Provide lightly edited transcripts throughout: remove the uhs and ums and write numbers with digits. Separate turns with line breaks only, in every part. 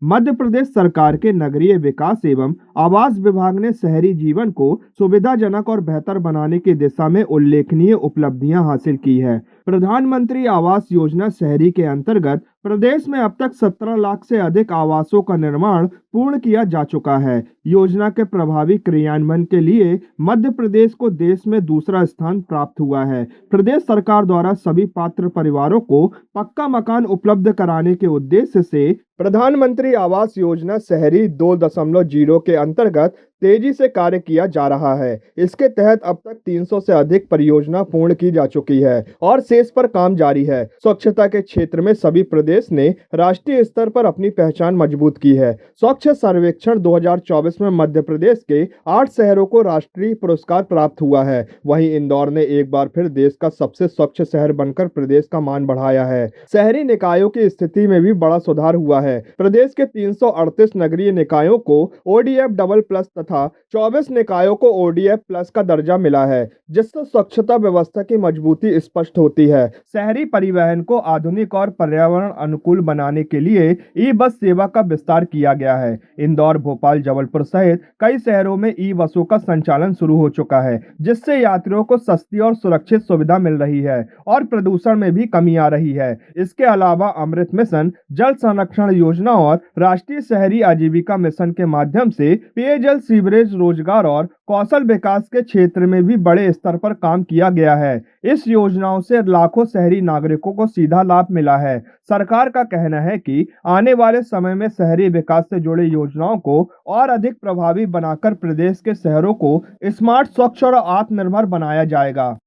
मध्य प्रदेश सरकार के नगरीय विकास एवं आवास विभाग ने शहरी जीवन को सुविधाजनक और बेहतर बनाने की दिशा में उल्लेखनीय उपलब्धियां हासिल की है। प्रधानमंत्री आवास योजना शहरी के अंतर्गत प्रदेश में अब तक 17 लाख से अधिक आवासों का निर्माण पूर्ण किया जा चुका है। योजना के प्रभावी क्रियान्वयन के लिए मध्य प्रदेश को देश में दूसरा स्थान प्राप्त हुआ है। प्रदेश सरकार द्वारा सभी पात्र परिवारों को पक्का मकान उपलब्ध कराने के उद्देश्य से प्रधानमंत्री आवास योजना शहरी 2.0 के अंतर्गत तेजी से कार्य किया जा रहा है। इसके तहत अब तक 300 से अधिक परियोजना पूर्ण की जा चुकी है और शेष पर काम जारी है। स्वच्छता के क्षेत्र में सभी प्रदेश ने राष्ट्रीय स्तर पर अपनी पहचान मजबूत की है। स्वच्छ सर्वेक्षण 2024 में मध्य प्रदेश के 8 शहरों को राष्ट्रीय पुरस्कार प्राप्त हुआ है। वहीं इंदौर ने एक बार फिर देश का सबसे स्वच्छ शहर बनकर प्रदेश का मान बढ़ाया है। शहरी निकायों की स्थिति में भी बड़ा सुधार हुआ है। प्रदेश के 338 नगरीय निकायों को ओडीएफ डबल प्लस तथा 24 निकायों को ओडीएफ प्लस का दर्जा मिला है, जिससे स्वच्छता व्यवस्था की मजबूती स्पष्ट होती है। शहरी परिवहन को आधुनिक और पर्यावरण अनुकूल बनाने के लिए ई बस सेवा का विस्तार किया गया है। इंदौर, भोपाल, जबलपुर सहित कई शहरों में ई बसों का संचालन शुरू हो चुका है, जिससे यात्रियों को सस्ती और सुरक्षित सुविधा मिल रही है और प्रदूषण में भी कमी आ रही है। इसके अलावा अमृत मिशन, जल संरक्षण योजना और राष्ट्रीय शहरी आजीविका मिशन के माध्यम से पेयजल, सीवरेज, रोजगार और कौशल विकास के क्षेत्र में भी बड़े स्तर पर काम किया गया है। इस योजनाओं से लाखों शहरी नागरिकों को सीधा लाभ मिला है। सरकार का कहना है कि आने वाले समय में शहरी विकास से जुड़ी योजनाओं को और अधिक प्रभावी बनाकर प्रदेश के शहरों को स्मार्ट, स्वच्छ और आत्मनिर्भर बनाया जाएगा।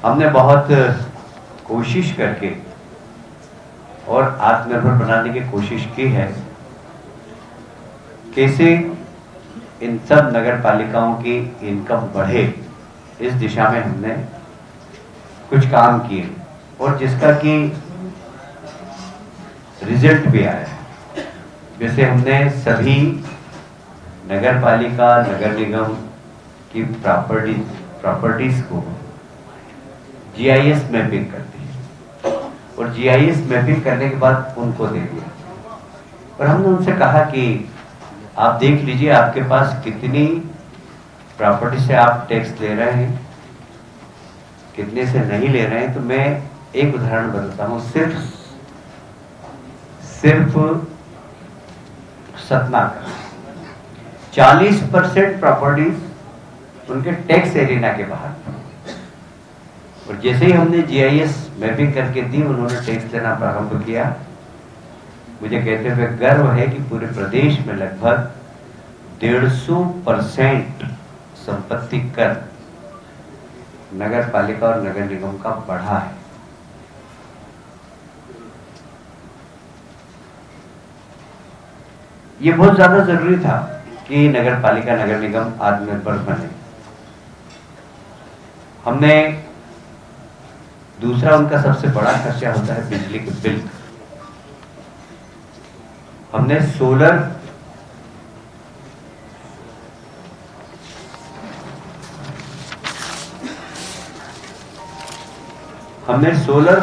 हमने बहुत कोशिश करके और आत्मनिर्भर बनाने की कोशिश की है। कैसे इन सब नगर पालिकाओं की इनकम बढ़े, इस दिशा में हमने कुछ काम किए और जिसका कि रिजल्ट भी आया है। जैसे हमने सभी नगर पालिका, नगर निगम की प्रॉपर्टीज को जीआईएस मैपिंग कर दी और जीआईएस मैपिंग करने के बाद उनको दे दिया और हमने उनसे कहा कि आप देख लीजिए आपके पास कितनी प्रॉपर्टी से आप टैक्स ले रहे हैं, कितने से नहीं ले रहे हैं। तो मैं एक उदाहरण बताता हूँ। सिर्फ सतना का 40% प्रॉपर्टीज उनके टैक्स एरिना के बाहर, और जैसे ही हमने जीआईएस मैपिंग करके दी, उन्होंने टैक्स लेना प्रारंभ किया। मुझे कहते हुए गर्व है कि पूरे प्रदेश में लगभग 150% संपत्ति कर नगर पालिका और नगर निगम का बढ़ा है। ये बहुत ज्यादा जरूरी था कि नगर पालिका, नगर निगम आत्मनिर्भर बने। हमने दूसरा, उनका सबसे बड़ा खर्चा होता है बिजली के बिल। हमने सोलर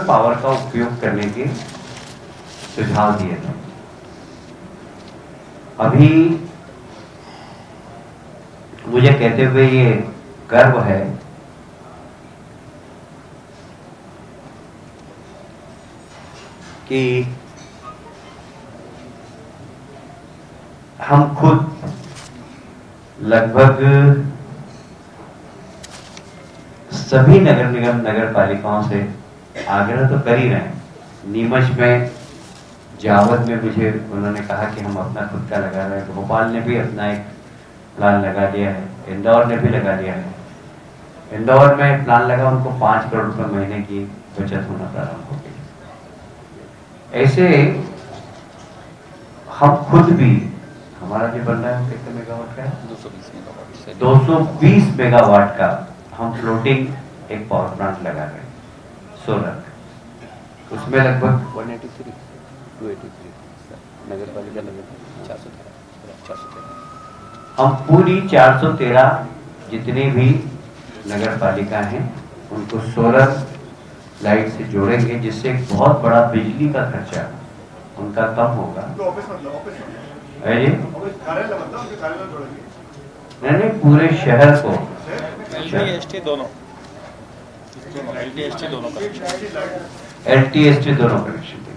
पावर का उपयोग करने के सुझाव दिए थे। अभी मुझे कहते हुए ये गर्व है कि हम खुद लगभग सभी नगर निगम, नगर पालिकाओं से आग्रह तो कर ही रहे हैं। नीमच में, जावद में मुझे उन्होंने कहा कि हम अपना खुद का लगा रहे हैं। भोपाल ने भी अपना एक प्लान लगा दिया है, इंदौर ने भी लगा दिया है। इंदौर में प्लान लगा, उनको 5 करोड़ रुपए महीने की बचत होना प्रारंभ हो गई। ऐसे हम खुद भी, हमारा जो बन रहा है कितने मेगावाट का है? 220 मेगावाट का हम फ्लोटिंग एक पावर प्लांट लगा रहे हैं, सोलर। उसमें लगभग 183, 283 नगर पालिका, नगर 413। हम पूरी 413 जितनी भी नगर पालिका हैं उनको सोलर लाइट से जोड़ेंगे, जिससे एक बहुत बड़ा बिजली का खर्चा उनका कम होगा। है जी? नहीं, पूरे शहर को
LT ST दोनों LT ST दोनों का
LT ST दोनों कनेक्शन